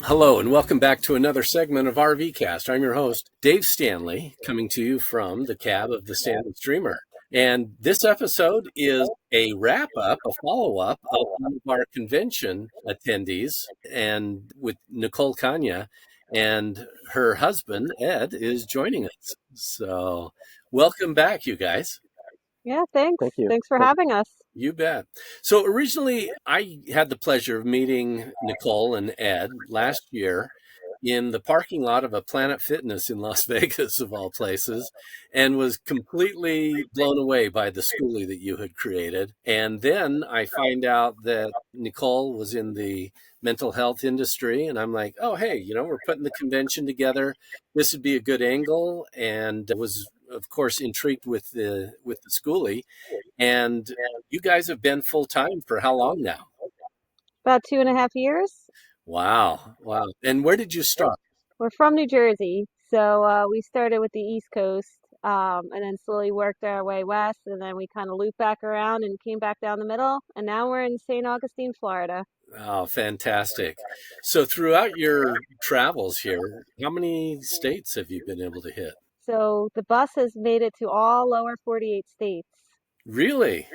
Hello, and welcome back to another segment of RVCast. I'm your host, Dave Stanley, coming to you from the cab of the Stanley Streamer. And this episode is a wrap up, a follow up of one of our convention attendees, and with Nicole Kanya, and her husband, Ed, is joining us. So, welcome back, you guys. Yeah, thanks. Thank you. Thanks for having us. You bet. So originally, I had the pleasure of meeting Nicole and Ed last year in the parking lot of a Planet Fitness in Las Vegas, of all places, and was completely blown away by the schoolie that you had created. And then I find out that Nicole was in the mental health industry, and I'm like, oh, hey, we're putting the convention together. This would be a good angle, and was, of course, intrigued with the schoolie. And you guys have been full time for how long now? About 2.5 years. Wow. Wow. And where did you start? We're from New Jersey, so we started with the East Coast, and then slowly worked our way west, and then we kind of looped back around and came back down the middle, and now we're in St. Augustine, Florida. Oh, fantastic. So throughout your travels here, how many states have you been able to hit? So the bus has made it to all lower 48 states. Really?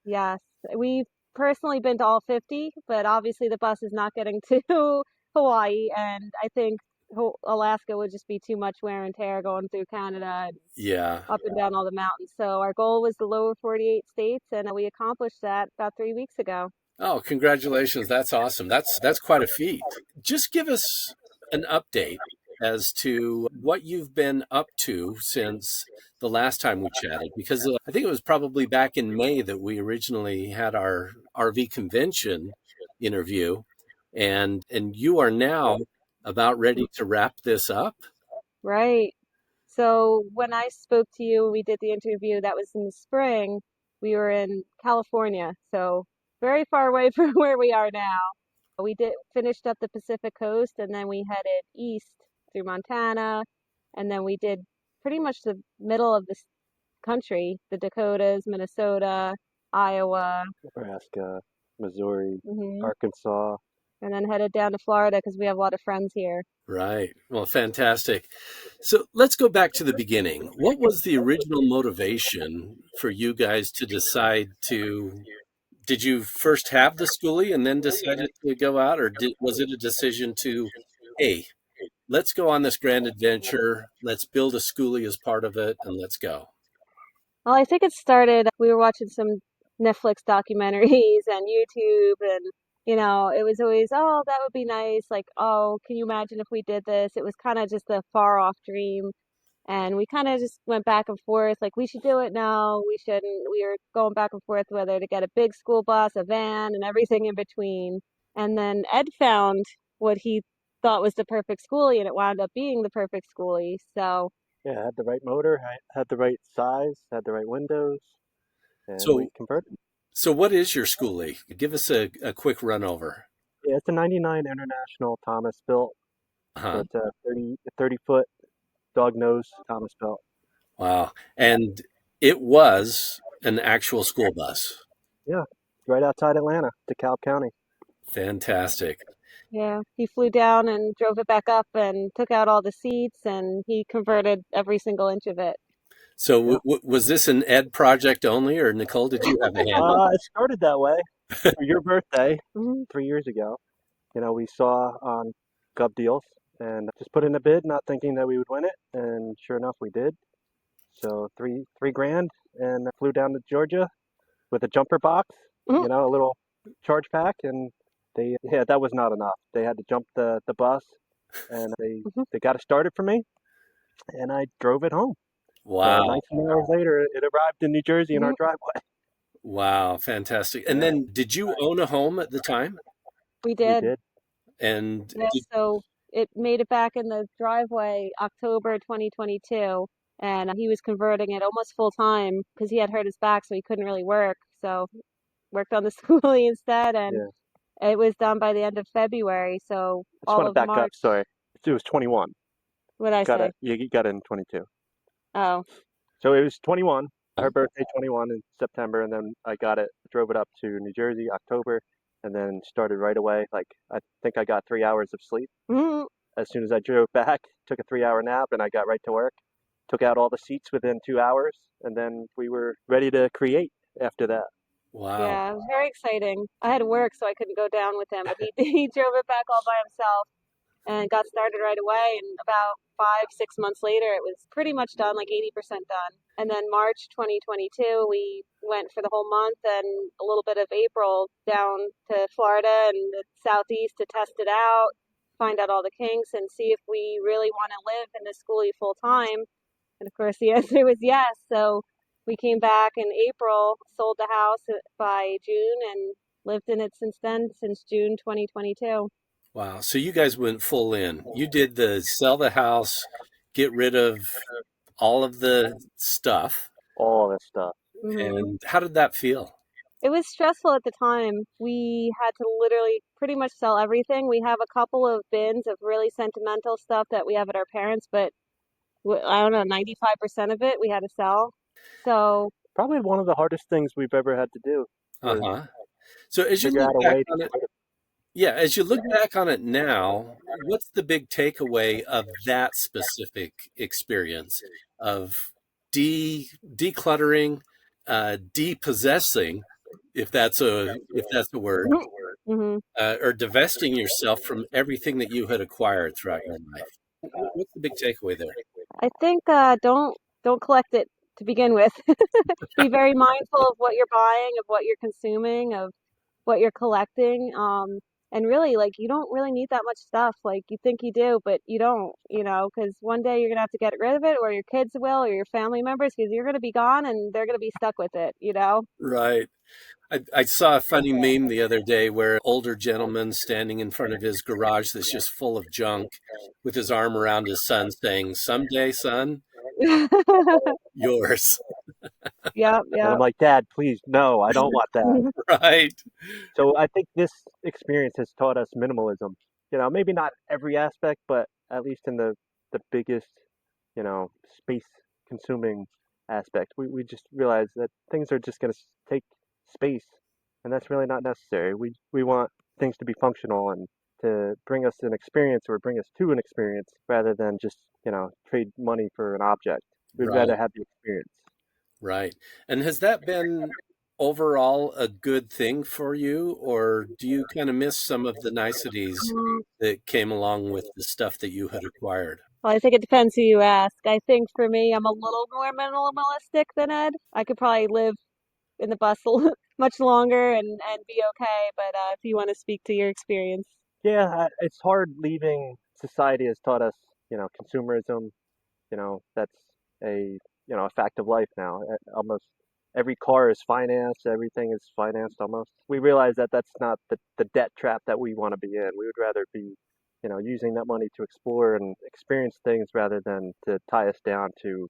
Yes, we've personally been to all 50, but obviously the bus is not getting to Hawaii, and I think Alaska would just be too much wear and tear going through Canada and Yeah. up and down all the mountains. So our goal was the lower 48 states, and we accomplished that about 3 weeks ago. Oh, congratulations. That's awesome. That's quite a feat. Just give us an update as to what you've been up to since the last time we chatted, because I think it was probably back in May that we originally had our RV convention interview, and you are now about ready to wrap this up. Right. So when I spoke to you, we did the interview, that was in the spring. We were in California, so very far away from where we are now. We did finished up the Pacific Coast, and then we headed east through Montana, and then we did pretty much the middle of this country, the Dakotas, Minnesota, Iowa, Nebraska, Missouri, hmm Arkansas. and then headed down to Florida because we have a lot of friends here. Right. Well, fantastic. So let's go back to the beginning. What was the original motivation for you guys to decide to? Did you first have the schoolie and then decided to go out, or was it a decision to, hey, let's go on this grand adventure, let's build a schoolie as part of it, and let's go? Well, I think it started, we were watching some Netflix documentaries and YouTube, and it was always, oh, that would be nice. Like, oh, can you imagine if we did this? It was kind of just a far off dream. And we kind of just went back and forth, like, we should do it now, we shouldn't. We were going back and forth whether to get a big school bus, a van, and everything in between. And then Ed found what he thought was the perfect schoolie, and it wound up being the perfect schoolie. So, Yeah, had the right motor, had the right size, had the right windows, and we So, converted. so what is your schoolie? Give us a quick run over. Yeah, it's a 99 International Thomas built, so Uh-huh. it's a 30 foot dog nose Thomas built. Wow. And it was an actual school bus. Yeah, right outside Atlanta, DeKalb County. Fantastic. yeah, he flew down and drove it back up and took out all the seats, and he converted every single inch of it. So Yeah. was this an Ed project only, or Nicole, did you have a hand in It started that way for your birthday Mhm. 3 years ago. We saw on Gov Deals and just put in a bid, not thinking that we would win it, and sure enough, we did. So three grand, and I flew down to Georgia with a jumper box, Mhm. a little charge pack, and yeah, that was not enough. They had to jump the bus, and Mhm. they got it started for me, and I drove it home. So Wow. 19 hours later, it arrived in New Jersey in our Mhm. driveway. Wow, fantastic. And Yeah, then did you own a home at the time? We we did. did. And Yeah, did, so it made it back in the driveway October 2022, and he was converting it almost full time because he had hurt his back, so he couldn't really work. So worked on the schoolie instead, and Yeah. it was done by the end of February. So I just all want to of back up. March, Sorry, it was 21. what did I say? You got it in 22. Oh, So it was 21. Her birthday 21 in September, and then I drove it up to New Jersey October, and then started right away. Like I think I got 3 hours of sleep Mhm. as soon as I drove back. Took a 3 hour nap, and I got right to work. Took out all the seats within 2 hours, and then we were ready to create after that. Wow. Yeah, it was very exciting. I had to work, so I couldn't go down with him, but he he drove it back all by himself and got started right away. And about 5, 6 months later, it was pretty much done, like 80% done. And then March 2022, we went for the whole month and a little bit of April down to Florida and the Southeast to test it out, find out all the kinks, and see if we really want to live in the schoolie full time. And of course, the answer was yes. So we came back in April, sold the house by June, and lived in it since then, since June 2022. Wow. So you guys went full in. You did the sell the house, get rid of all of the stuff. All this stuff. Hmm. And how did that feel? It was stressful at the time. We had to literally pretty much sell everything. We have a couple of bins of really sentimental stuff that we have at our parents', but I don't know, 95% of it we had to sell. So, Probably one of the hardest things we've ever had to do was Uh-huh. So as you figure look out a back way to on get it, rid of. yeah, as you look back on it now, what's the big takeaway of that specific experience of decluttering, depossessing, if that's a word, hmm. or divesting yourself from everything that you had acquired throughout your life? What's the big takeaway there? I think don't collect it to begin with. Be very mindful of what you're buying, of what you're consuming, of what you're collecting. And really, like, you don't really need that much stuff. Like, you think you do, but you don't, because one day you're gonna have to get rid of it, or your kids will, or your family members, because you're gonna be gone and they're gonna be stuck with it. Right. I saw a funny meme the other day where an older gentleman standing in front of his garage that's just full of junk with his arm around his son saying, "Someday, son, yours." Yep, And yep. I'm like, Dad, please, no, I don't want that. Right. So I think this experience has taught us minimalism. Maybe not every aspect, but at least in the biggest, space consuming aspect. We just realize that things are just going to take space, and that's really not necessary. We want things to be functional and to bring us an experience or bring us to an experience rather than just, trade money for an object. We'd rather Right. have the experience. Right. And has that been overall a good thing for you, or do you kind of miss some of the niceties Mm, that came along with the stuff that you had acquired? Well, I think it depends who you ask. I think for me, I'm a little more minimalistic than Ed. I could probably live in the bustle much longer and be okay. But if you want to speak to your experience. Yeah, it's hard leaving. Society has taught us, consumerism. That's a fact of life now. Almost every car is financed, everything is financed almost. We realize that that's not the debt trap that we want to be in. We would rather be, using that money to explore and experience things rather than to tie us down to,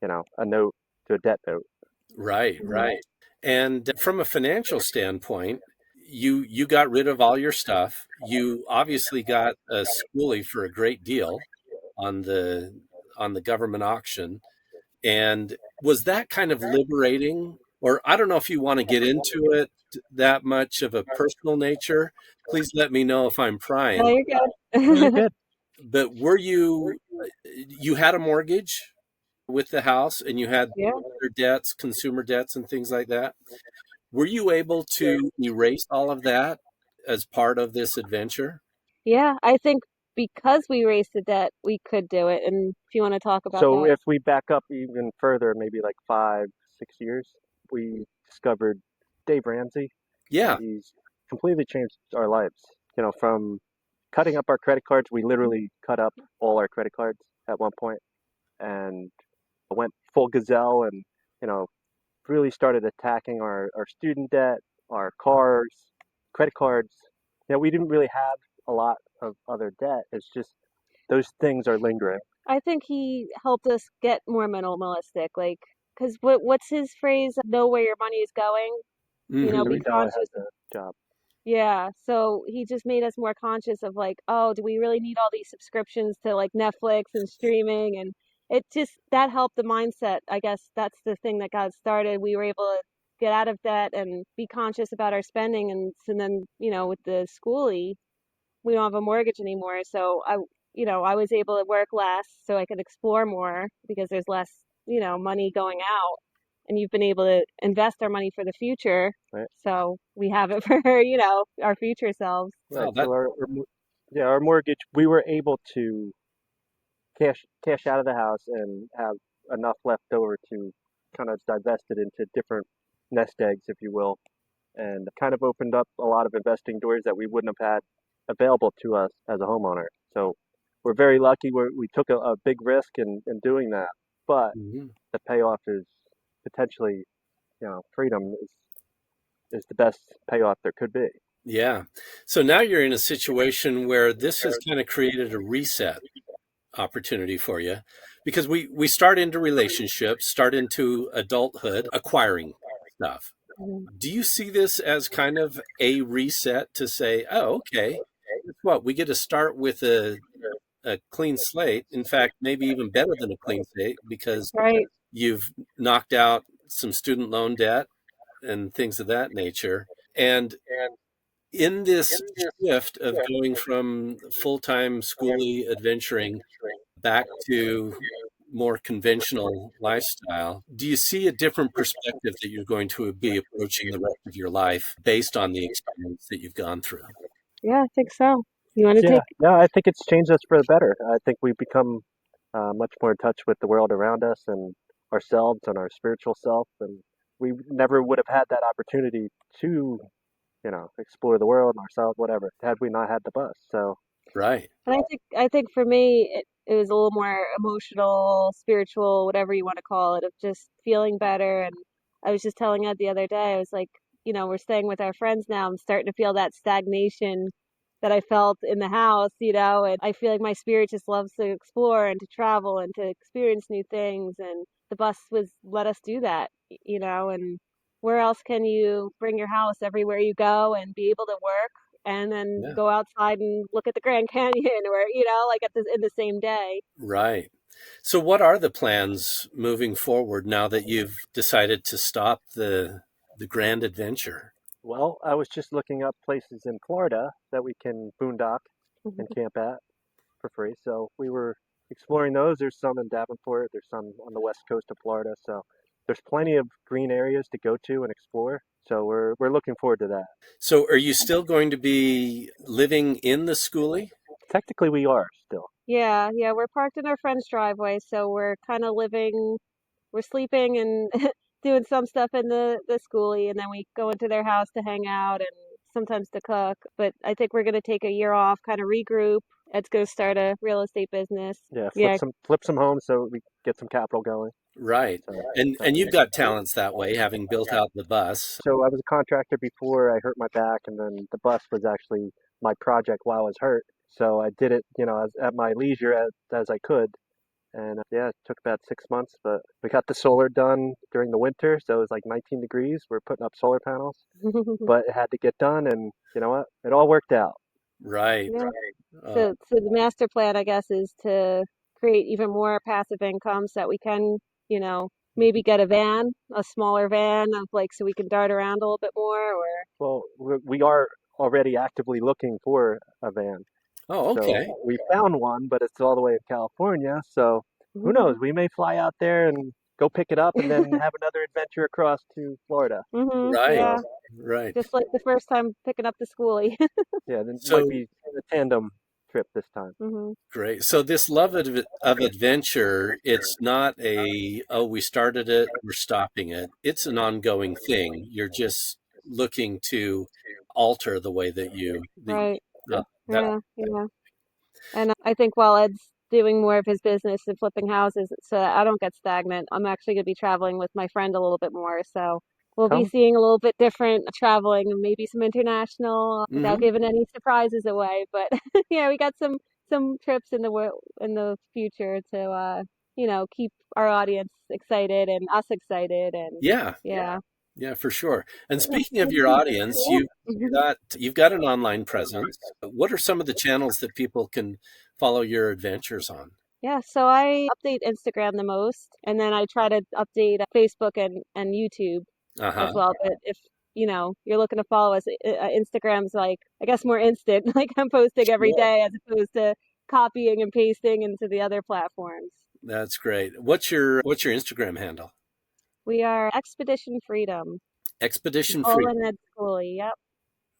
a note, to a debt note. Right, Mhm. right. And from a financial standpoint, you got rid of all your stuff. You obviously got a schoolie for a great deal on the government auction. And was that kind of liberating? Or I don't know if you want to get into it that much of a personal nature. Please let me know if I'm No, prying. you're No, you're good. good. But you had a mortgage with the house and you had Yeah. other debts, consumer debts and things like that. Were you able to erase all of that as part of this adventure? Yeah, I think because we raised the debt, we could do it. And if you want to talk about So that. if we back up even further, maybe like 5, 6 years, we discovered Dave Ramsey, and Yeah. he's completely changed our lives. From cutting up our credit cards, we literally cut up all our credit cards at one point and went full gazelle and, you know, really started attacking our student debt, our cars, credit cards. We didn't really have a lot of other debt. It's just those things are lingering. I think he helped us get more minimalistic, like, because what's his phrase? Know where your money is going. Hmm. So Be we know it conscious. has a job. Yeah, so he just made us more conscious of like, oh, do we really need all these subscriptions to like Netflix and streaming? And it just that helped the mindset. I guess that's the thing that got started. We were able to get out of debt and be conscious about our spending. And so then, with the schoolie, we don't have a mortgage anymore. So I was able to work less so I could explore more because there's less, money going out. And you've been able to invest our money for the future. Right. So we have it for, our future selves. Right. Oh, that So yeah, our mortgage, we were able to cash out of the house and have enough left over to kind of divest it into different nest eggs, if you will, and kind of opened up a lot of investing doors that we wouldn't have had available to us as a homeowner. So we're very lucky. We took a big risk in doing that, but mhm. the payoff is potentially, freedom is the best payoff there could be. Yeah. So now you're in a situation where this has kind of created a reset opportunity for you because we start into relationships, start into adulthood, acquiring stuff. Mhm. Do you see this as kind of a reset to say, oh, okay, guess what? We get to start with a clean slate. In fact, maybe even better than a clean slate because Right. you've knocked out some student loan debt and things of that nature. And in this shift of going from full-time schooly adventuring back to more conventional lifestyle, do you see a different perspective that you're going to be approaching the rest of your life based on the experience that you've gone through? Yeah, I think so. You want to Yeah, take? no, I think it's changed us for the better. I think we've become much more in touch with the world around us and ourselves and our spiritual self, and we never would have had that opportunity to, explore the world and ourselves, whatever, had we not had the bus. So, Right. And I think for me it was a little more emotional, spiritual, whatever you want to call it, of just feeling better. And I was just telling Ed the other day, I was like, we're staying with our friends now. I'm starting to feel that stagnation that I felt in the house, and I feel like my spirit just loves to explore and to travel and to experience new things. And the bus was let us do that, and where else can you bring your house everywhere you go and be able to work and then Yeah. go outside and look at the Grand Canyon or, like in the same day. Right. So what are the plans moving forward now that you've decided to stop the grand adventure? well, I was just looking up places in Florida that we can boondock and camp at for free. So we were exploring those. There's some in Davenport, there's some on the west coast of Florida. So there's plenty of green areas to go to and explore. So we're looking forward to that. So are you still going to be living in the schoolie? Technically, we are still. Yeah, yeah, we're parked in our friend's driveway, so we're kind of we're sleeping and doing some stuff in the schoolie, and then we go into their house to hang out and sometimes to cook. But I think we're gonna take a year off, kind of regroup. Ed's gonna start a real estate business. Yeah, Yeah. flip some homes so we get some capital going. Right. So And you've got talents that way, having built out the bus. so I was a contractor before I hurt my back, and then the bus was actually my project while I was hurt. So I did it, at my leisure as I could. And yeah, it took about 6 months, but we got the solar done during the winter, so it was like 19 degrees. We're putting up solar panels, but it had to get done, and you know what? It all worked out. Right. Yeah. Uh, So the master plan, I guess, is to create even more passive income so that we can, maybe get a van, a smaller van of like so we can dart around a little bit more or Well, we are already actively looking for a van. oh, So okay. we found one, but it's all the way in California. So who knows? We may fly out there and go pick it up and then have another adventure across to Florida. Right. Yeah, Right. just like the first time picking up the schoolie. Yeah, then it might So be a tandem trip this time. hmm great. So this love of adventure, it's not oh, we started it, we're stopping it. It's an ongoing thing. You're just looking to alter the way that Right. that Yeah, yeah. And I think while Ed's doing more of his business and flipping houses, so that I don't get stagnant, I'm actually going to be traveling with my friend a little bit more. So we'll be Come, seeing a little bit different traveling and maybe some international without hmm giving any surprises away. But yeah, we got some trips in the future to keep our audience excited and us excited and Yeah. yeah. Yeah, for sure. And speaking of your audience, you've got an online presence. What are some of the channels that people can follow your adventures on? Yeah, so I update Instagram the most, and then I try to update Facebook and YouTube. as Uh-huh. well. But if you're looking to follow us, Instagram's like, I guess, more instant. Like I'm posting every Sure. day as opposed to copying and pasting into the other platforms. That's great. What's your Instagram handle? We are Expedition Freedom. Expedition Nicole and Freedom. Ed Schoolie. Yep.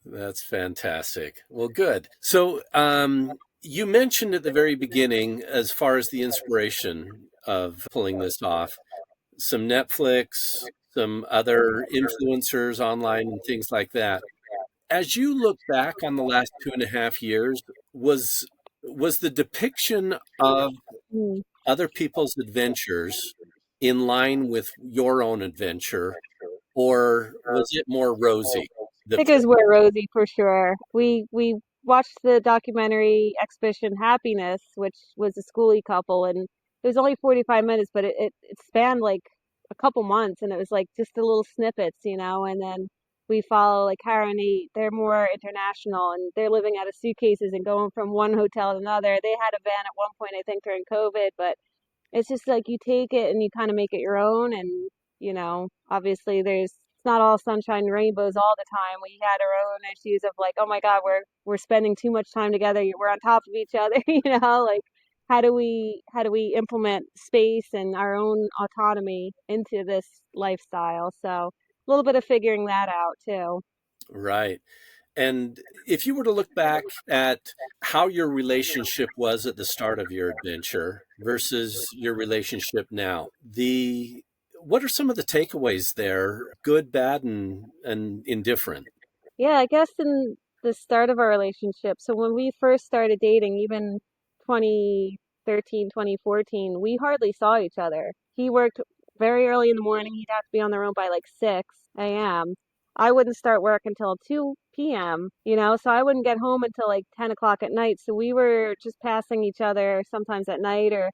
That's fantastic. Well, good. So, you mentioned at the very beginning, as far as the inspiration of pulling this off, some Netflix, some other influencers online, and things like that. As you look back on the last 2.5 years, was was the depiction of Mm. other people's adventures in line with your own adventure, or was it more rosy? The Think it was where Rosie for sure. We watched the documentary Expedition Happiness, which was a schoolie couple, and it was only 45 minutes, but it spanned like a couple months, and it was like just the little snippets, and then we follow like Kara and Nate. They're more international, and they're living out of suitcases and going from one hotel to another. They had a van at one point, I think, during COVID, but it's just like you take it and you kind of make it your own. And, obviously it's not all sunshine and rainbows all the time. We had our own issues of like, oh my God, we're spending too much time together. We're on top of each other, like how do we implement space and our own autonomy into this lifestyle? So a little bit of figuring that out too. right. And if you were to look back at how your relationship was at the start of your adventure versus your relationship now, the what are some of the takeaways there, good, bad, and indifferent? Yeah, I guess in the start of our relationship, so when we first started dating, even 2013, 2014, we hardly saw each other. He worked very early in the morning. He'd have to be on the road by like 6 a.m. I wouldn't start work until 2 p.m., so I wouldn't get home until like 10 o'clock at night. So we were just passing each other sometimes at night or,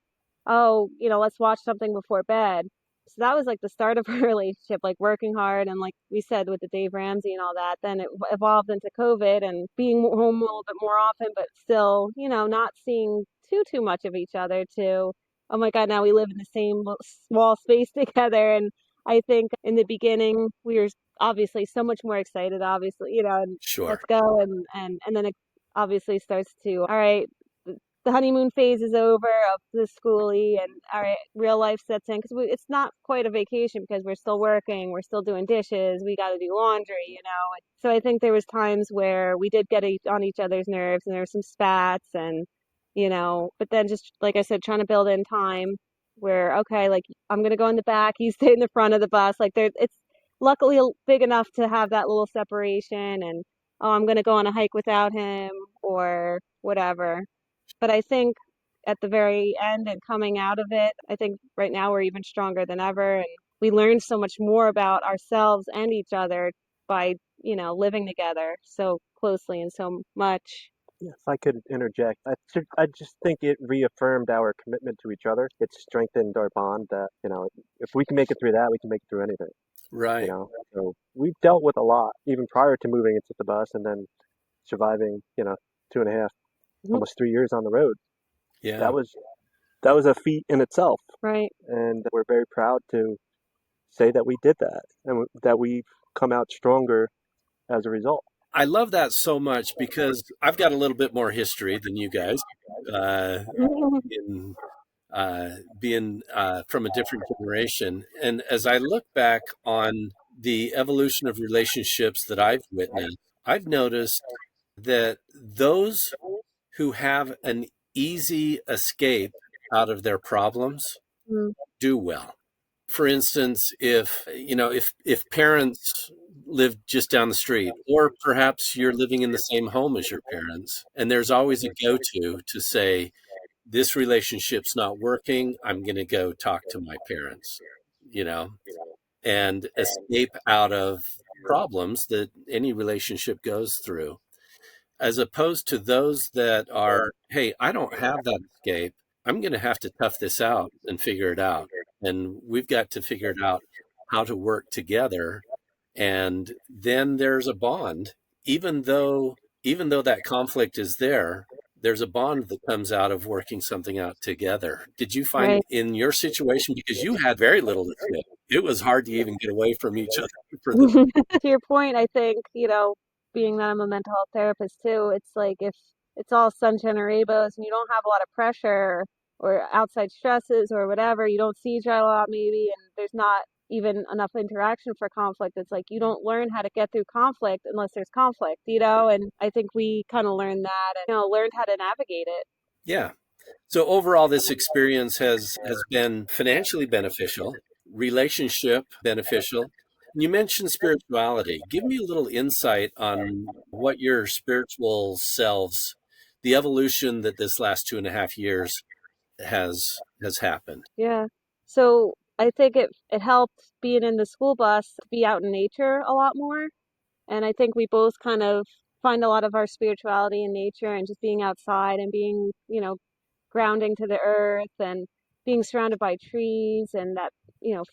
oh, let's watch something before bed. So that was like the start of our relationship, like working hard and like we said with the Dave Ramsey and all that. Then it evolved into COVID and being home a little bit more often, but still, not seeing too much of each other. To oh my God, now we live in the same small space together. And I think in the beginning we were obviously so much more excited, obviously, and Sure. let's go, and then it obviously starts to, all right, the honeymoon phase is over of the schoolie, and all right, real life sets in because it's not quite a vacation because we're still working, we're still doing dishes, we got to do laundry. So I think there was times where we did get on each other's nerves, and there were some spats, and but then just like I said, trying to build in time where okay, like I'm gonna go in the back, you stay in the front of the bus, like there, it's luckily big enough to have that little separation, and oh, I'm gonna go on a hike without him or whatever. But I think at the very end and coming out of it, I think right now we're even stronger than ever. And we learned so much more about ourselves and each other by, living together so closely and so much. If I could interject, I just think it reaffirmed our commitment to each other. It strengthened our bond that, if we can make it through that, we can make it through anything, Right. So we've dealt with a lot, even prior to moving into the bus and then surviving, 2.5, Mhm. almost 3 years on the road. Yeah. That was that was a feat in itself. Right. And we're very proud to say that we did that and that we've come out stronger as a result. I love that so much because I've got a little bit more history than you guys, uh, in being from a different generation. And as I look back on the evolution of relationships that I've witnessed, I've noticed that those who have an easy escape out of their problems Mm. do well. For instance, if parents live just down the street, or perhaps you're living in the same home as your parents, and there's always a go-to to say, this relationship's not working, I'm going to go talk to my parents, you know, and escape out of problems that any relationship goes through, as opposed to those that are, hey, I don't have that escape. I'm going to have to tough this out and figure it out. And we've got to figure it out how to work together. And then there's a bond, even though that conflict is there, there's a bond that comes out of working something out together. Did you find Right. in your situation, because you had very little to do, it was hard to even get away from each other for the To your point, I think, being that I'm a mental health therapist too, it's like if it's all sunshine and rainbows and you don't have a lot of pressure or outside stresses or whatever, you don't see each other a lot maybe, and there's not even enough interaction for conflict. It's like you don't learn how to get through conflict unless there's conflict, and I think we kind of learned that and, learned how to navigate it. yeah. So overall, this experience has been financially beneficial, relationship beneficial. You mentioned spirituality. Give me a little insight on what your spiritual selves, the evolution that this last 2.5 years has happened. Yeah. So I think it helped being in the school bus to be out in nature a lot more. And I think we both kind of find a lot of our spirituality in nature and just being outside and being, grounding to the earth and being surrounded by trees and that,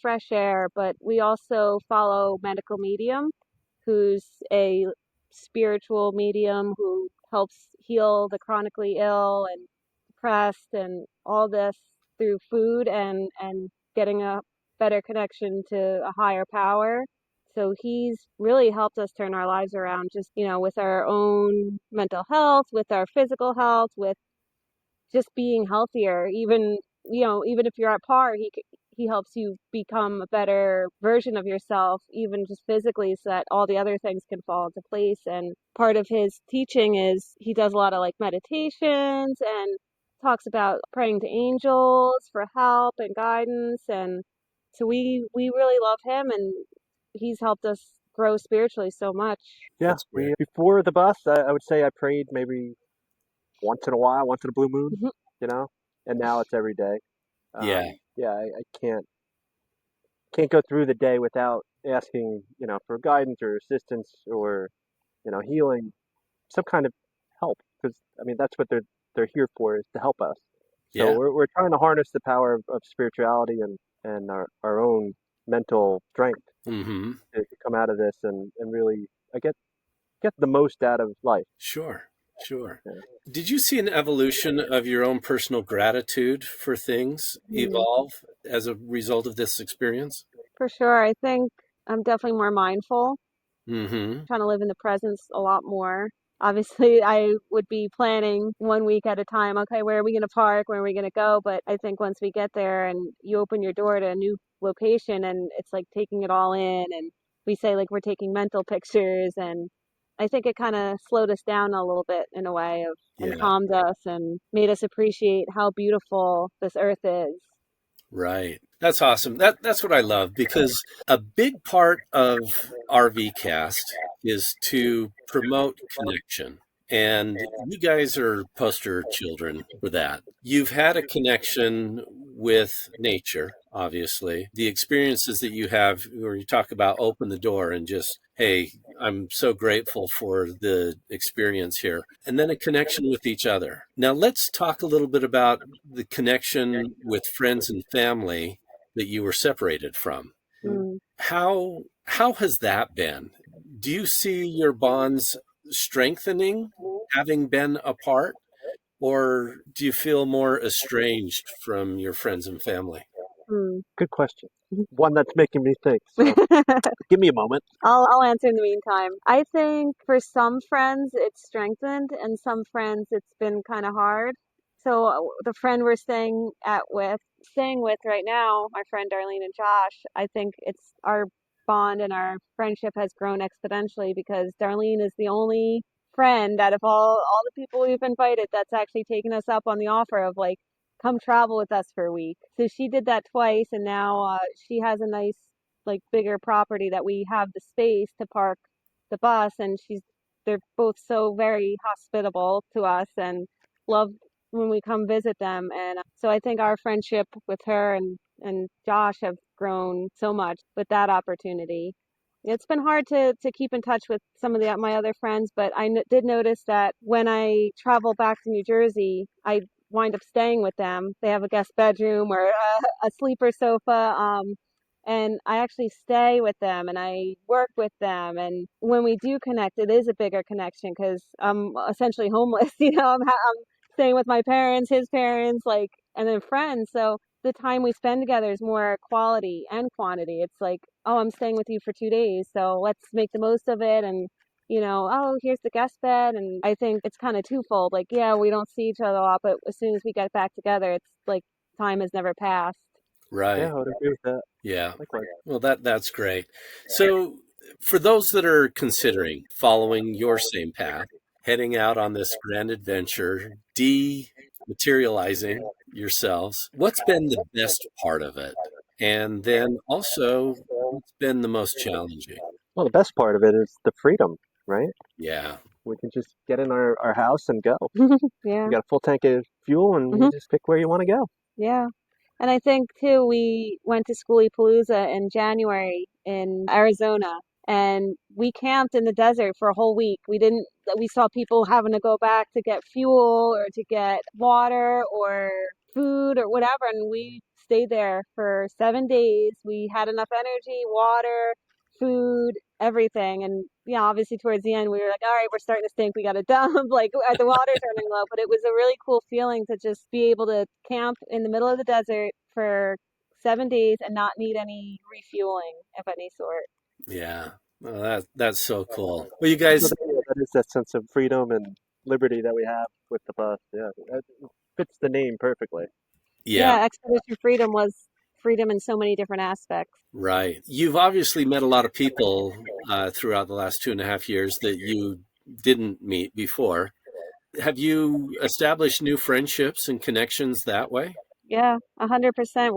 fresh air. But we also follow medical medium, who's a spiritual medium who helps heal the chronically ill and depressed and all this through food and getting a better connection to a higher power. So he's really helped us turn our lives around just, with our own mental health, with our physical health, with just being healthier. Even if you're at par, he helps you become a better version of yourself, even just physically, so that all the other things can fall into place. And part of his teaching is he does a lot of like meditations and talks about praying to angels for help and guidance. And so we really love him, and he's helped us grow spiritually so much. Yeah, That's we great. before the bus, I would say I prayed maybe once in a while, once in a blue moon, Mhm. you know, and now it's every day. Yeah, Yeah, I can't go through the day without asking, for guidance or assistance or, healing, some kind of help. Because I mean, that's what they're here for, is to help us. So yeah. we're trying to harness the power of spirituality and our own mental strength Mm-hmm. to come out of this and really get the most out of life. Sure, sure. Yeah. Did you see an evolution of your own personal gratitude for things Mm, evolve as a result of this experience? for sure. I think I'm definitely more mindful, Mm-hmm. trying to live in the presence a lot more. Obviously, I would be planning one week at a time. Okay, where are we going to park? Where are we going to go? But I think once we get there and you open your door to a new location and it's like taking it all in, and we say like we're taking mental pictures, and I think it kind of slowed us down a little bit in a way of and Yeah. calmed us and made us appreciate how beautiful this earth is. Right. That's awesome. That's what I love, because a big part of RVCast is to promote connection. And you guys are poster children for that. You've had a connection with nature, obviously. The experiences that you have where you talk about open the door and just, hey, I'm so grateful for the experience here. And then a connection with each other. Now, let's talk a little bit about the connection with friends and family that you were separated from. Mm. How has that been? Do you see your bonds strengthening having been apart, or do you feel more estranged from your friends and family? Mm. Good question. One that's making me think. So give me a moment. I'll answer in the meantime. I think for some friends it's strengthened, and some friends it's been kind of hard. So the friend we're staying with right now, my friend Darlene and Josh, I think it's our bond and our friendship has grown exponentially because Darlene is the only friend out of all the people we've invited that's actually taken us up on the offer of like come travel with us for a week. So she did that twice, and now she has a nice like bigger property that we have the space to park the bus, and they're both so very hospitable to us and love when we come visit them. And so I think our friendship with her and Josh have grown so much with that opportunity. It's been hard to keep in touch with some of my other friends, but did notice that when I travel back to New Jersey, I wind up staying with them. They have a guest bedroom or a sleeper sofa. And I actually stay with them and I work with them. And when we do connect, it is a bigger connection because I'm essentially homeless. I'm staying with my parents, his parents, like, and then friends. So the time we spend together is more quality and quantity. It's like, oh, I'm staying with you for 2 days, so let's make the most of it. And oh, here's the guest bed. And I think it's kind of twofold. Like, yeah, we don't see each other a lot, but as soon as we get back together, it's like time has never passed. Yeah, Right. I would agree with that. Yeah. Likewise. Well, that's great. So, for those that are considering following your same path, heading out on this grand adventure, dematerializing yourselves, what's been the best part of it? And then also, what's been the most challenging? Well, the best part of it is the freedom, right? Yeah. We can just get in our house and go. Yeah. You got a full tank of fuel, and you Hmm. just pick where you want to go. Yeah. And I think too, we went to Schoolie Palooza in January in Arizona, and we camped in the desert for a whole week. We saw people having to go back to get fuel or to get water or food or whatever, and we stayed there for 7 days. We had enough energy, water, food, everything. And yeah, obviously towards the end, we were like, all right, we're starting to stink. We got to dump. Like the water's running low. But it was a really cool feeling to just be able to camp in the middle of the desert for 7 days and not need any refueling of any sort. Yeah. Well, that's so cool. Well, you So guys, that is that sense of freedom and liberty that we have with the bus. Yeah, that fits the name perfectly. yeah, Yeah, Expedition Freedom was freedom in so many different aspects. right. You've obviously met a lot of people throughout the last 2.5 years that you didn't meet before. Have you established new friendships and connections that way? Yeah, 100%.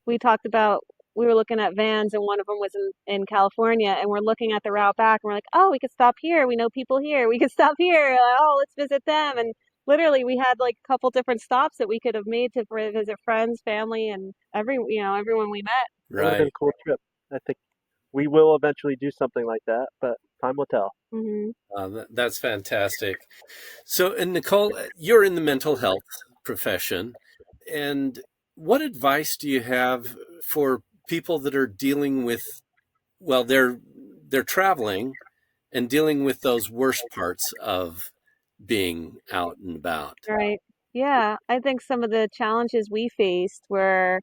We talked about, we were looking at vans and one of them was in California and we're looking at the route back and we're like, oh, we could stop here. We know people here. We could stop here. Like, oh, let's visit them. And literally we had like a couple different stops that we could have made to visit friends, family, and everyone we met. That would have been Right. a cool trip. I think we will eventually do something like that, but time will tell. Hmm. That's fantastic. So, and Nicole, you're in the mental health profession. And what advice do you have for people that are dealing with, well, they're traveling and dealing with those worst parts of being out and about? Right. Yeah, I think some of the challenges we faced were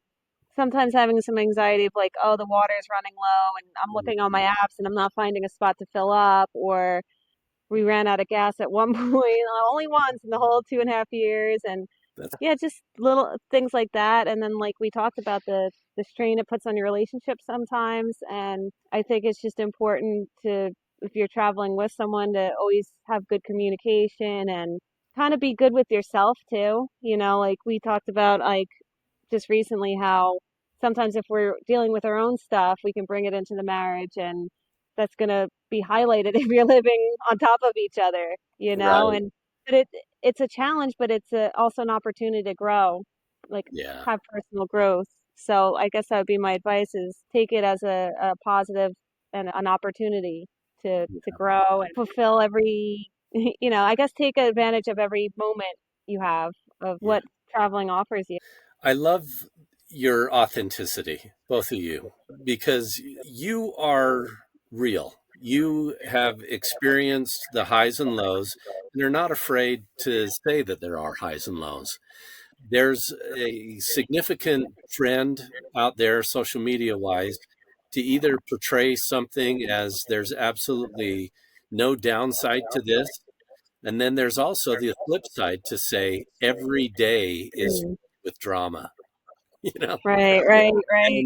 sometimes having some anxiety of like, oh, the water's running low and I'm Mhm. looking on my apps and I'm not finding a spot to fill up, or we ran out of gas at one point, only once in the whole 2.5 years. And That's yeah, just little things like that. And then like we talked about the strain it puts on your relationship sometimes. And I think it's just important to, if you're traveling with someone, to always have good communication and kind of be good with yourself too. Like we talked about like just recently how sometimes if we're dealing with our own stuff, we can bring it into the marriage and that's going to be highlighted if you're living on top of each other. right. And but it's a challenge, but it's also an opportunity to grow, like Yeah. have personal growth. So I guess that would be my advice is take it as a positive and an opportunity to grow and fulfill every, I guess take advantage of every moment you have of Yeah. what traveling offers you. I love your authenticity, both of you, because you are real. You have experienced the highs and lows, and are not afraid to say that there are highs and lows. There's a significant trend out there, social media wise, to either portray something as there's absolutely no downside to this. And then there's also the flip side to say every day is Mm. with drama, you know? Right, right, right.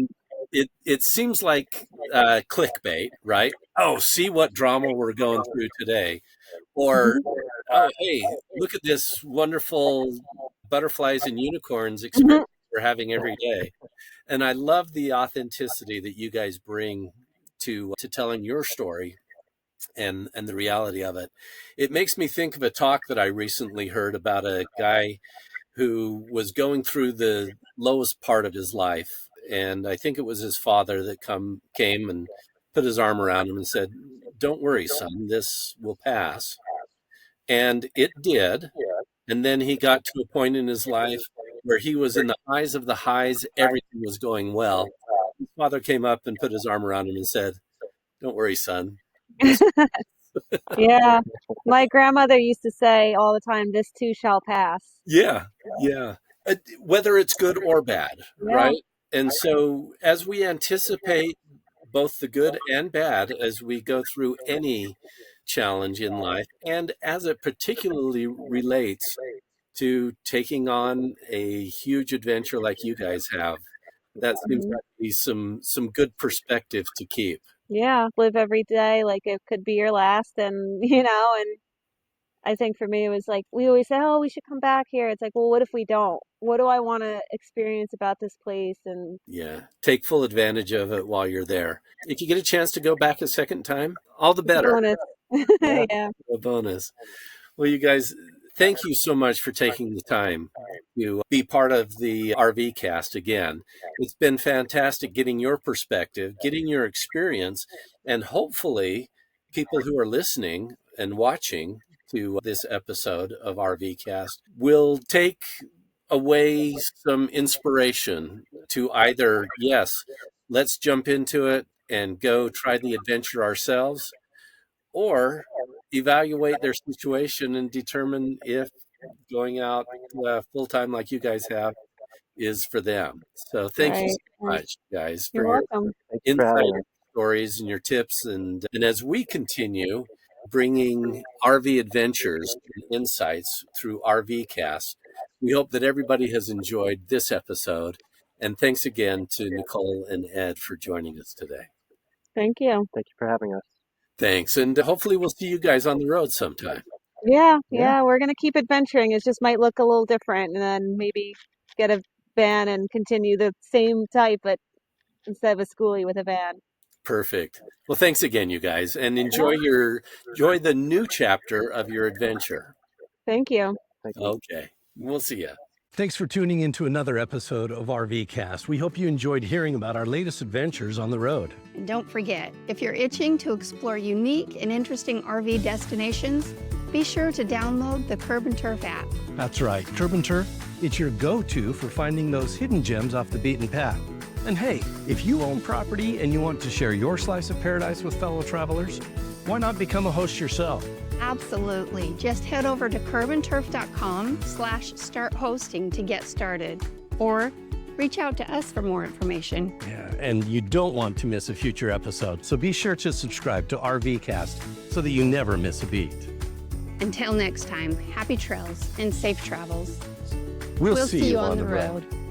And it seems like clickbait, right? Oh, see what drama we're going through today. Or, oh, hey, look at this wonderful butterflies and unicorns experience Mhm. we're having every day. And I love the authenticity that you guys bring to telling your story and the reality of it. It makes me think of a talk that I recently heard about a guy who was going through the lowest part of his life. And I think it was his father that came and put his arm around him and said, "Don't worry, son, this will pass." And it did. And then he got to a point in his life where he was in the highs of the highs, everything was going well. His father came up and put his arm around him and said, "Don't worry, son, this." Yeah. My grandmother used to say all the time, "This too shall pass." Yeah, yeah. Whether it's good or bad, Yeah. right? And so as we anticipate both the good and bad as we go through any challenge in life, and as it particularly relates to taking on a huge adventure like you guys have, that seems Mhm. to be some good perspective to keep. Yeah, live every day like it could be your last and, and I think for me it was like we always say, "Oh, we should come back here." It's like, "Well, what if we don't? What do I want to experience about this place?" And Yeah, take full advantage of it while you're there. If you get a chance to go back a second time, all the it's a better. bonus. Yeah. Yeah. A bonus. Well, you guys, thank you so much for taking the time to be part of the RV cast again. It's been fantastic getting your perspective, getting your experience, and hopefully people who are listening and watching to this episode of RV cast will take away some inspiration to either, yes, let's jump into it and go try the adventure ourselves, or evaluate their situation and determine if going out full time like you guys have is for them. So thank you Right. so Right. much, guys, for You're your welcome. Thank you for insight having and us. stories and your tips. And as we continue bringing RV adventures and insights through RV Cast, we hope that everybody has enjoyed this episode. And thanks again to Nicole and Ed for joining us today. Thank you. Thank you for having us. Thanks. And hopefully we'll see you guys on the road sometime. Yeah, Yeah. yeah, we're gonna keep adventuring. It just might look a little different and then maybe get a van and continue the same type, but instead of a schoolie with a van. Perfect. Well, thanks again, you guys, and Yeah. enjoy the new chapter of your adventure. Thank you. Thank you. Okay. We'll see you. Thanks for tuning in to another episode of RVcast. We hope you enjoyed hearing about our latest adventures on the road. And don't forget, if you're itching to explore unique and interesting RV destinations, be sure to download the Curb and Turf app. That's right, Curb and Turf, it's your go-to for finding those hidden gems off the beaten path. And hey, if you own property and you want to share your slice of paradise with fellow travelers, why not become a host yourself? Absolutely. Just head over to curbandturf.com/start hosting to get started. Or reach out to us for more information. Yeah, and you don't want to miss a future episode, so be sure to subscribe to RVcast so that you never miss a beat. Until next time, happy trails and safe travels. We'll see you on the road. road.